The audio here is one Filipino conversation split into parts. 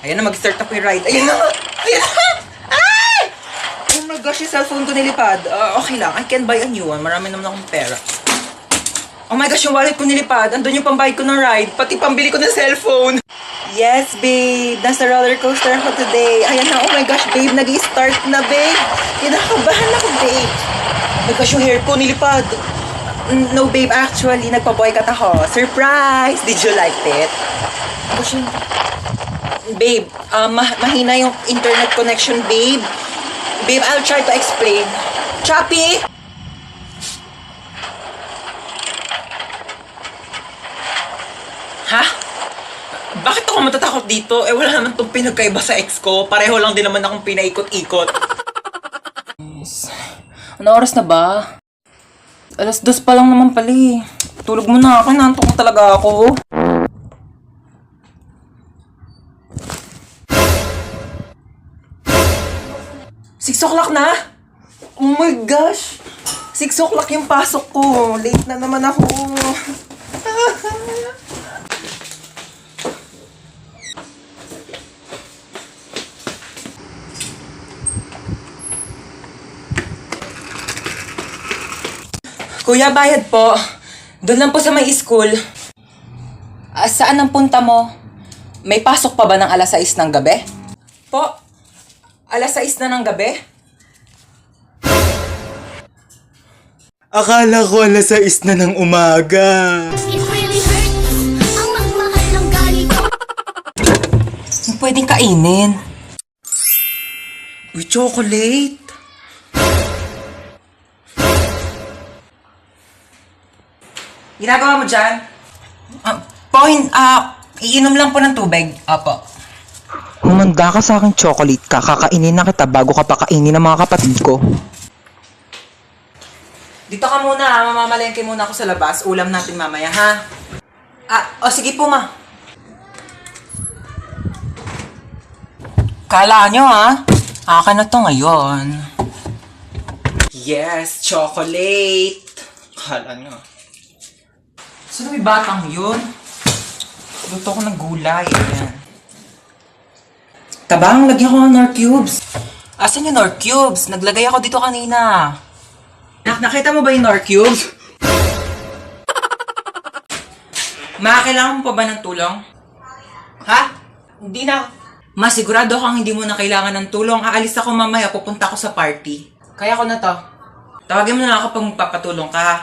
Ayan na, mag-start ako yung ride. Ayan na! Ayan na! Ay! Oh my gosh, yung cellphone ko nilipad. Okay lang, I can buy a new one. Marami naman akong pera. Oh my gosh, yung wallet ko nilipad. Andun yung pambayad ko ng ride. Pati pambili ko ng cellphone. Yes, babe. Nasa roller coaster ako today. Ayan na, oh my gosh, babe. Nag-i-start na, babe. Kinakabahan ako, babe. Oh my gosh, yung hair ko nilipad. No, babe. Actually, nagpa-boycott ako. Surprise! Did you like it? Gosh, babe, mahina yung internet connection, babe. Babe, I'll try to explain. Choppy! Ha? Bakit ako matatakot dito? Wala naman itong pinagkaiba sa ex ko. Pareho lang din naman akong pinaikot-ikot. Ano oras na ba? 2:00 pa lang naman pala eh. Tulog mo na ako. Nantok na talaga ako. 6:00 na? Oh my gosh! 6:00 yung pasok ko. Late na naman ako. Kuya, bayad po. Doon lang po sa may school. Saan ang punta mo? May pasok pa ba ng 6:00 ng gabi? Po, 6:00 na ng gabi? Akala ko 6:00 na ng umaga. It really hurts ang magmahal ng galit. Yung pwedeng kainin. Uy, chocolate. Ginagawa mo dyan? Iinom lang po ng tubig. Apo. Humanda ka sa akin chocolate ka, kakainin na kita bago ka pakainin ng mga kapatid ko. Dito ka muna, mamamalengke muna ako sa labas. Ulam natin mamaya, ha? Sige po, ma. Kala nyo, ha? Akin na to ngayon. Yes, chocolate. Kala nyo. Saan may batang yun? Luto ko ng gulay. Ayan. Tabang, lagyan ko ng Nor Cubes. Asan yung Nor Cubes? Naglagay ako dito kanina. Nakita mo ba yung Nor Cubes? Kailangan mo pa ba ng tulong? Ha? Hindi na. Masigurado kang hindi mo na kailangan ng tulong. Aalis ako mamaya, pupunta ako sa party. Kaya ko na to. Tawagin mo na ako pag magpapatulong ka, ha?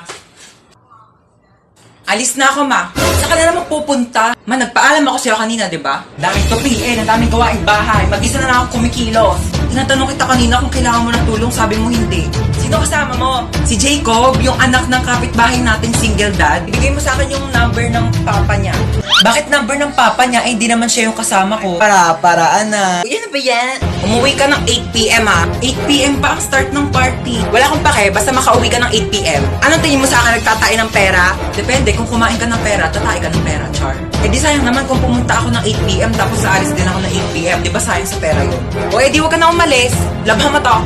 Alis na ako, ma. Saan ka na naman pupunta? Ma, nagpaalam ako sa'yo kanina, di ba? Daming tupiin, ang daming gawaing bahay. Mag-isa na lang ako kumikilos. Tinatanong kita kanina kung kailangan mo ng tulong, sabi mo hindi. Sino kasama mo? Si Jacob, yung anak ng kapitbahay nating single dad. Ibigay mo sa akin yung number ng papa niya. Bakit number ng papa niya? Hindi naman siya yung kasama ko. Paraan na. Uy, ano ba yan? Umuwi ka ng 8 p.m. ha? 8 p.m. pa ang start ng party. Wala akong pake, basta makauwi ka ng 8 p.m. Anong tingin mo sa akin nagtatain ng pera? Depende, kung kumain ka ng pera, tatain ka ng pera, char. Di sayang naman kung pumunta ako ng 8 p.m. tapos aalis din ako ng 8 p.m. Di ba sayang sa pera yun? O di wag ka na umalis. Labhan mo to.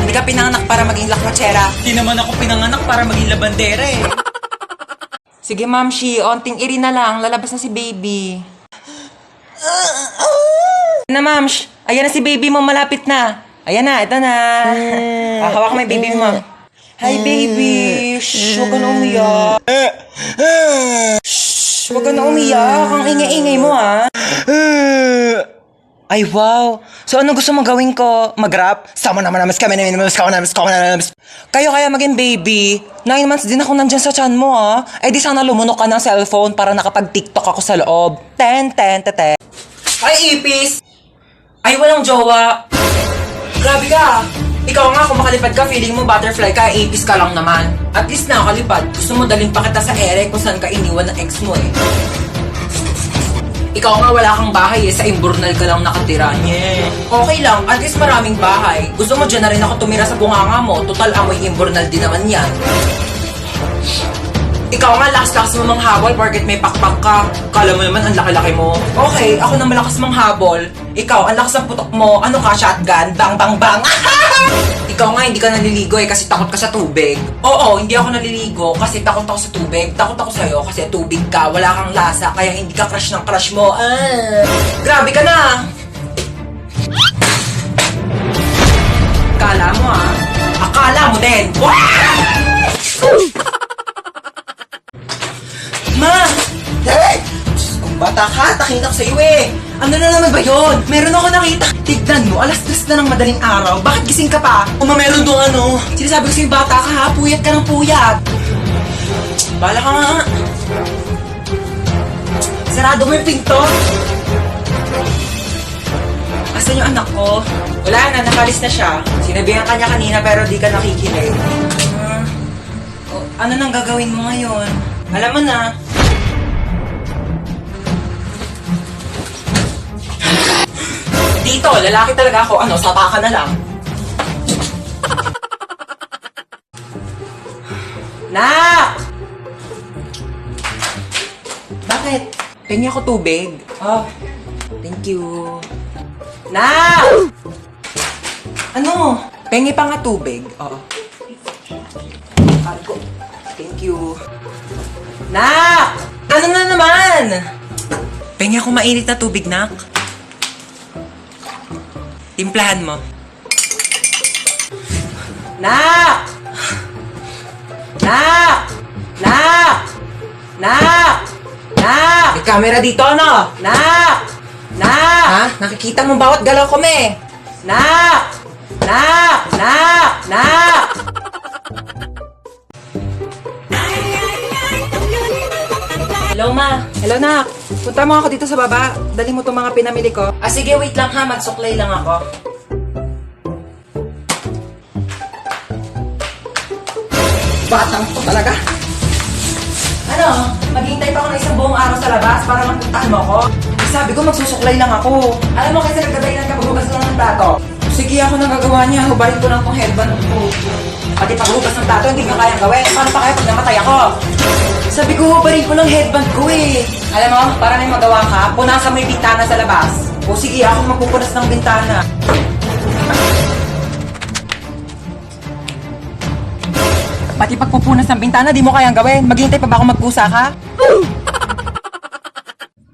Hindi ka pinanganak para maging lakwatsera. Di naman ako pinanganak para maging labandera eh. Sige, Ma'am Shi, onting iri na lang. Lalabas na si baby. Ayan na, Ma'am Shi. Ayan na si baby mo, malapit na. Ayan na, ito na. Hawak mo yung baby mo. Hi, baby. Shh, huwag ka na umiyak. Shh, huwag ka na umiyak. Ang ingay-ingay mo, ha? Ay, wow. So, ano gusto mong gawin ko? Mag-rap? Sama naman namas kami namin. Kayo kaya maging baby. 9 months din ako nandyan sa tiyan mo, ha? Di sana lumunok ka ng cellphone para nakapag-tiktok ako sa loob. Ten. Ay, ipis! Ay, walang jowa. Grabe ka. Ikaw nga, kung makalipad ka, feeling mo butterfly ka, ipis ka lang naman. At least nakakalipad. Gusto mo dalhin pa kita sa ere kung saan ka iniwan ng ex mo, eh. Ikaw nga wala kang bahay eh, sa Imburnal ka lang nakatira. Yeah. Okay lang, at least maraming bahay. Gusto mo dyan na rin ako tumira sa bunganga mo, total amoy Imburnal din naman yan. Ikaw nga lakas-lakas mo manghabol porket may pakpak ka. Kala mo naman ang laki-laki mo. Okay, ako na malakas manghabol. Ikaw, ang lakas ng putok mo. Ano ka, shotgun? Bang, bang, bang. Ikaw nga, hindi ka naliligo eh kasi takot ka sa tubig. Oo, hindi ako naliligo kasi takot ako sa tubig. Takot ako sa'yo kasi tubig ka, wala kang lasa, kaya hindi ka crush ng crush mo. Grabe ka na! Akala mo ah. Akala mo din. Ma! Hey! Kung bata ka, takin ako sa'yo eh. Ano na naman ba yun? Meron ako nakita. Tignan mo, alas 3 na ng madaling araw. Bakit gising ka pa? Uma, meron doon ano. Sinasabi ko sa'yo, bata ka ha. Puyat ka ng puyat. Bala ka nga. Sarado mo yung pinto. Asan yung anak ko? Wala na, nakalis na siya. Sinabihan ka niya kanina pero di ka nakikinig. Ano nang gagawin mo ngayon? Alam mo na. Dito, lalaki talaga ako. Ano, sapa ka na lang. Nak! Bakit? Pengi ako tubig. Oh, thank you. Nak! Ano? Pengi pa nga tubig. Oo. Sabi ko, thank you. Nak! Ano na naman? Pengi ako mainit na tubig, Nak. Timplahan mo. Nak! Nak! Nak! Nak! Nak! May camera dito, ano? Nak! Nak! Ha? Nakikita mo bawat galaw ko, me? Nak! Nak! Nak! Nak! Hello, ma. Hello, Nak. Punta mo ako dito sa baba. Dali mo itong mga pinamili ko. Ah, sige, wait lang ha. Magsuklay lang ako. Batang to talaga. Ano? Maghihintay pa ako ng isang buong araw sa labas para magpuntahan mo ako? Sabi ko, magsusuklay lang ako. Alam mo, kasi nagdadahilan ka paghugas lang ng plato. Sige, ako nang gagawa niya. Hubarin ko lang tong headband ko. Pati paghugas ng plato, hindi nyo kayang gawin. Paano pa kaya pag namatay ako? Sabi ko, hubarin ko lang headband ko eh. Alam mo, para may magawa ka, punasan mo yung bintana sa labas. O sige, ako magpupunas ng bintana. Pati pagpupunas ng bintana, di mo kayang gawin. Maghihintay pa ba ako magpusa ka?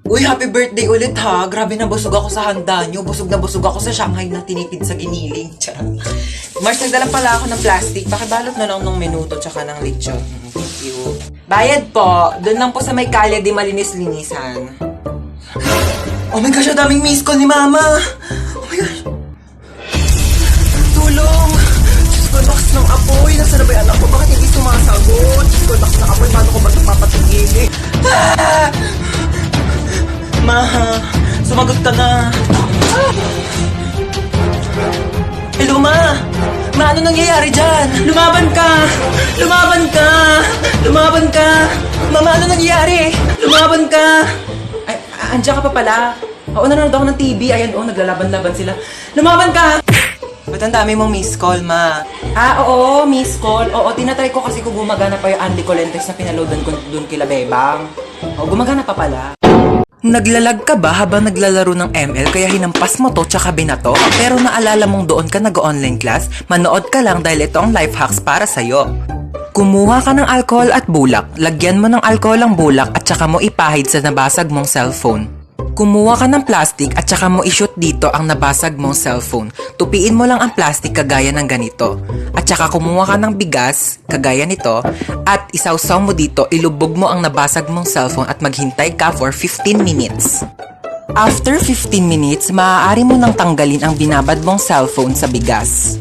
Uy, happy birthday ulit ha. Grabe na busog ako sa handa nyo. Busog na busog ako sa Shanghai na tinipid sa giniling. Mars, nagdala pala ako ng plastic. Pakibalot na lang ng minuto tsaka ng lechon. Thank you. Bayad po. Doon lang po sa may kalye di malinis-linisan. Oh my gosh, ang daming miss call ni Mama. Oh my gosh. Tulong. Diyos ko, lakas ng apoy. Nasaan na ba yung anak ko? Bakit hindi sumasagot? Diyos ko, lakas ng apoy. Paano ko ba ito papatingin? Ah! Ma, sumagot ka na. Hello, Ma. Ma, ano nangyayari dyan? Lumaban ka! Lumaban ka! Lumaban ka! Mama, ano nangyayari? Lumaban ka! Ay, andyan ka pa pala. Oo, nanonood ako ng TV. Ayan, naglalaban-laban sila. Lumaban ka! Ba't ang dami mong miss call, Ma? Ah, oo, miss call. Oo, tinatry ko kasi kung gumagana pa yung Andy Colentes na pinaloadan ko doon kila Bebang. Oo, gumagana pa pala. Naglalag ka ba habang naglalaro ng ML kaya hinampas mo to tsaka binato? Pero naalala mong doon ka nag-online class? Manood ka lang dahil ito ang life hacks para sa'yo. Kumuha ka ng alcohol at bulak, lagyan mo ng alcohol ang bulak at tsaka mo ipahid sa nabasag mong cellphone. Kumuha ka ng plastic at saka mo i-shoot dito ang nabasag mong cellphone. Tupiin mo lang ang plastic kagaya ng ganito. At saka kumuha ka ng bigas, kagaya nito, at isawsaw mo dito, ilubog mo ang nabasag mong cellphone at maghintay ka for 15 minutes. After 15 minutes, maaari mo nang tanggalin ang binabad mong cellphone sa bigas.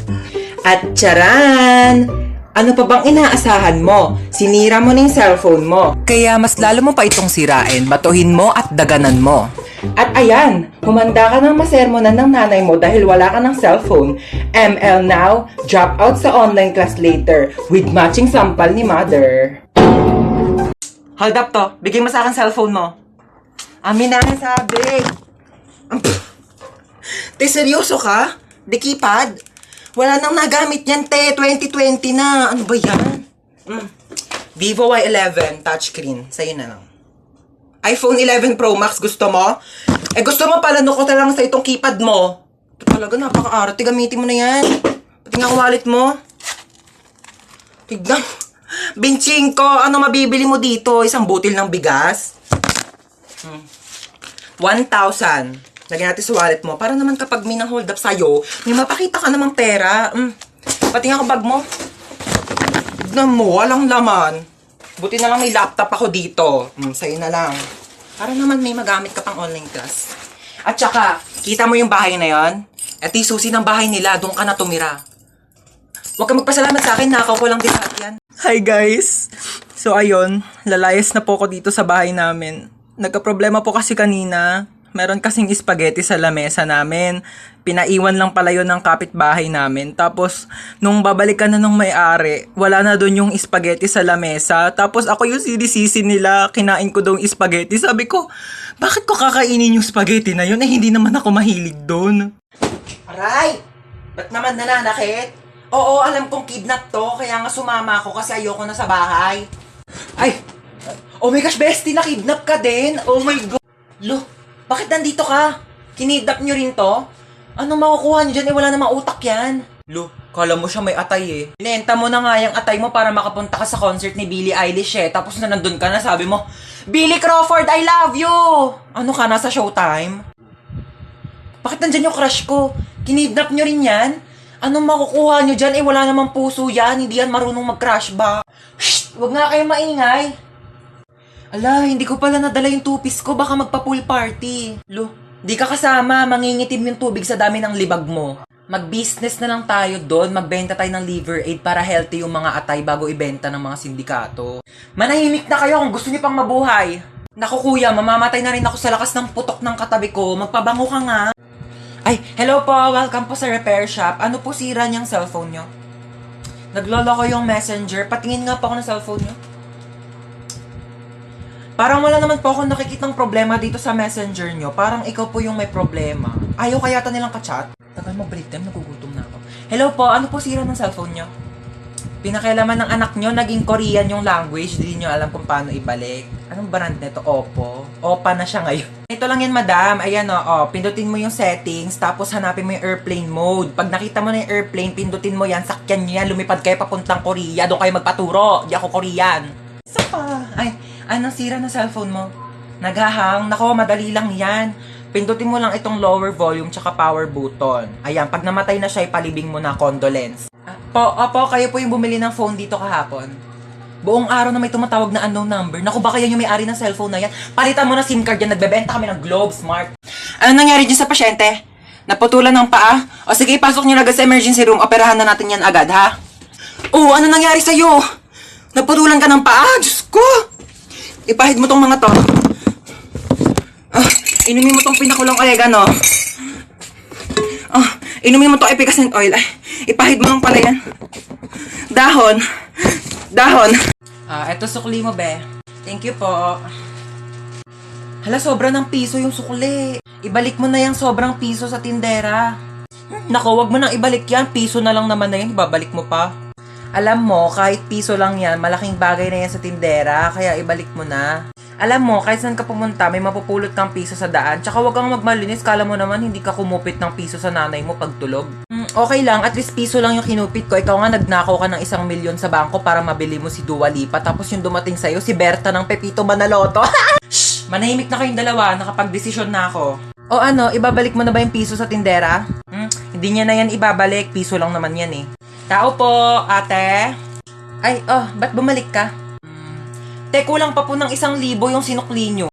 At charan! Ano pa bang inaasahan mo? Sinira mo na yung cellphone mo. Kaya mas lalo mo pa itong sirain, batuhin mo at daganan mo. At ayan, humanda ka ng masermonan ng nanay mo dahil wala ka ng cellphone. ML now, drop out sa online class later with matching sampal ni mother. Hold up to, bigay mo sa akin cellphone mo. Amin na sabi. Te, seryoso ka? Di keypad? Wala nang nagamit yan, te. 2020 na. Ano ba yan? Vivo Y11 touchscreen. Sa'yo na lang. iPhone 11 Pro Max gusto mo? Eh gusto mo pala ko na lang sa itong keypad mo. Ito talaga napaka-arte. Gamitin mo na yan. Pati nga ang wallet mo. Tignan. Binching ko. Ano mabibili mo dito? Isang butil ng bigas? 1,000. Lagyan natin sa wallet mo. Para naman kapag may nang hold up sa'yo, may mapakita ka namang pera. Pati nga ang bag mo. Tignan mo, walang laman. Buti na lang may laptop ako dito. Sa'yo na lang. Para naman may magamit ka pang online class. At saka, kita mo yung bahay na yon? At yung susi ng bahay nila, doon ka na tumira. Huwag ka magpasalamat sa akin, nakaw ko lang din lahat yan. Hi guys! So ayun, lalayas na po ako dito sa bahay namin. Nagka-problema po kasi kanina. Meron kasing spaghetti sa lamesa namin. Pinaiwan lang pala yun ng kapitbahay namin. Tapos, nung babalikan na nung may-ari, wala na doon yung spaghetti sa lamesa. Tapos ako yung sinisisi nila, kinain ko daw yung spaghetti. Sabi ko, bakit ko kakainin yung spaghetti na yun? Eh, hindi naman ako mahilig doon. Aray! Ba't naman nananakit? Oo, alam kong kidnap to, kaya nga sumama ako kasi ayoko na sa bahay. Ay! Oh my gosh, bestie, nakidnap ka din? Oh my God! Lo, bakit nandito ka? Kinidnap nyo rin to? Anong makukuha nyo dyan? Eh, wala namang utak yan. Lo, kala mo siya may atay eh. Inenta mo na nga yung atay mo para makapunta ka sa concert ni Billie Eilish eh. Tapos na nandun ka na, sabi mo, Billy Crawford, I love you! Ano ka, nasa Showtime? Bakit nandyan yung crush ko? Kinidnap nyo rin yan? Anong makukuha nyo dyan? Eh, wala namang puso yan. Hindi yan marunong mag-crush ba? Shh! Huwag nga kayong maingay. Ala, hindi ko pala nadala yung tupis ko. Baka magpa-pool party. Lo, di ka kasama. Mangingitim yung tubig sa dami ng libag mo. Mag-business na lang tayo doon. Magbenta tayo ng liver aid para healthy yung mga atay bago ibenta ng mga sindikato. Manahimik na kayo kung gusto niyo pang mabuhay. Naku kuya, mamamatay na rin ako sa lakas ng putok ng katabi ko. Magpabango ka nga. Ay, hello po. Welcome po sa repair shop. Ano po sira niyang cellphone nyo? Nagloloko yung messenger. Patingin nga po ako ng cellphone nyo. Parang wala naman po akong nakikitang problema dito sa messenger nyo. Parang ikaw po yung may problema. Ayaw kaya yata nilang ka-chat? Tagal mo break time, nagugutom na ako. Hello po, ano po sira ng cellphone nyo? Pinakailaman ng anak nyo, naging Korean yung language. Hindi nyo alam kung paano ibalik. Anong brand nito? Oppo. Oppa na siya ngayon. Ito lang yan, madam. Ayan o. Pindutin mo yung settings, tapos hanapin mo yung airplane mode. Pag nakita mo na yung airplane, pindutin mo yan, sakyan nyo yan, lumipad kayo papuntang Korea. Doon kayo magpaturo. Di ako Korean. Isa pa. Ay, anong sira ng cellphone mo? Naghahang? Nako, madali lang yan. Pindutin mo lang itong lower volume tsaka power button. Ayan, pag namatay na siya, ipalibing mo na condolence. Opo, kayo po yung bumili ng phone dito kahapon. Buong araw na may tumatawag na unknown number. Naku, baka yan yung may-ari ng cellphone na yan. Palitan mo na SIM card yan. Nagbebenta kami ng Globe Smart. Ano nangyari dyan sa pasyente? Naputulan ng paa? O sige, ipasok nyo na agad sa emergency room. Operahan na natin yan agad, ha? Oh, ano nangyari sa'yo? Naputulan ka ng paa? Diyos ko! Ipahid mo tong mga to. Inumin mo tong pinakulong oregano. Inumin mo tong efficacent oil. Ipahid mo lang pala yan. Dahon. Eto sukli mo, be. Thank you po. Hala, sobra ng piso yung sukli. Ibalik mo na yung sobrang piso sa tindera. Naku, wag mo nang ibalik yan. Piso na lang naman na yan. Ibabalik mo pa. Alam mo, kahit piso lang yan, malaking bagay na yan sa tindera. Kaya ibalik mo na. Alam mo, kahit saan ka pumunta, may mapupulot kang piso sa daan. Tsaka wag kang magmalinis. Kala mo naman, hindi ka kumupit ng piso sa nanay mo pagtulog. Okay lang, at least piso lang yung kinupit ko. Ikaw nga, nagnakaw ka ng 1 milyon sa bangko para mabili mo si Dua Lipa. Tapos yung dumating sa'yo, si Berta ng Pepito Manaloto. Shh! Manahimik na kayong dalawa. Nakapag-desisyon na ako. O ano, ibabalik mo na ba yung piso sa tindera? Hindi niya na yan ibabalik. Piso lang naman yan eh. Tao po, ate. Ay, ba't bumalik ka? Kulang pa po ng 1,000 yung sinukli nyo.